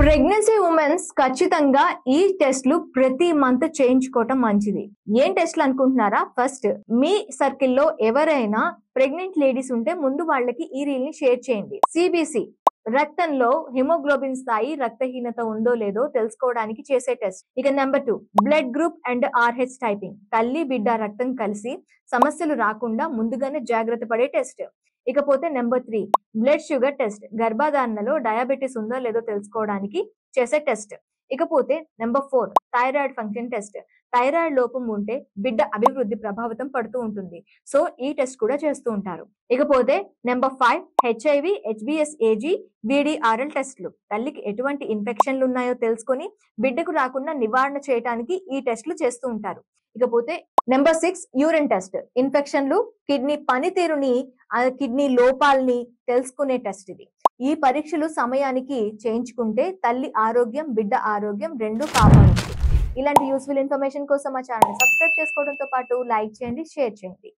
Pregnancy women's ఖచ్చితంగా ఈ టెస్ట్లు ప్రతి మంత్ చేయించుకోవటం మంచిది. ఏం టెస్ట్లు అనుకుంటున్నారా? ఫస్ట్ మీ సర్కిల్లో ఎవరైనా ప్రెగ్నెంట్ లేడీస్ ఉంటే ముందు వాళ్ళకి ఈ రీల్ ని షేర్ చేయండి. సిబిసి రక్తంలో హిమోగ్లోబిన్ స్థాయి రక్తహీనత ఉందో లేదో తెలుసుకోవడానికి చేసే టెస్ట్. ఇక number 2 blood group and RH typing. తల్లి బిడ్డ రక్తం కలిసి సమస్యలు రాకుండా ముందుగానే జాగ్రత్త పడే టెస్ట్. ఇకపోతే నెంబర్ 3 బ్లడ్ షుగర్ టెస్ట్. గర్భధారణలో డయాబెటీస్ ఉందో లేదో తెలుసుకోవడానికి చేసే టెస్ట్. ఇకపోతే number 4 thyroid function test. Thyroid లోపం ఉంటే బిడ్డ అభివృద్ధి ప్రభావితం పడుతూ ఉంటుంది. సో ఈ టెస్ట్ కూడా చేస్తూ ఉంటారు. ఇకపోతే number 5 HIV, HBS AG, VDRL టెస్ట్లు. తల్లికి ఎటువంటి ఇన్ఫెక్షన్లు ఉన్నాయో తెలుసుకొని బిడ్డకు రాకుండా నివారణ చేయడానికి ఈ టెస్ట్లు చేస్తూ ఉంటారు. ఇకపోతే నెంబర్ 6 యూరిన్ టెస్ట్. ఇన్ఫెక్షన్లు, కిడ్నీ పనితీరుని, కిడ్నీ లోపాలని తెలుసుకునే టెస్ట్ ఇది. ఈ పరీక్షలు సమయానికి చేయించుకుంటే తల్లి ఆరోగ్యం, బిడ్డ ఆరోగ్యం రెండు కాపాడుతుంది. ఇలాంటి యూస్ఫుల్ ఇన్ఫర్మేషన్ కోసం మా ఛానల్ సబ్స్క్రైబ్ చేసుకోవడంతో పాటు లైక్ చేయండి, షేర్ చేయండి.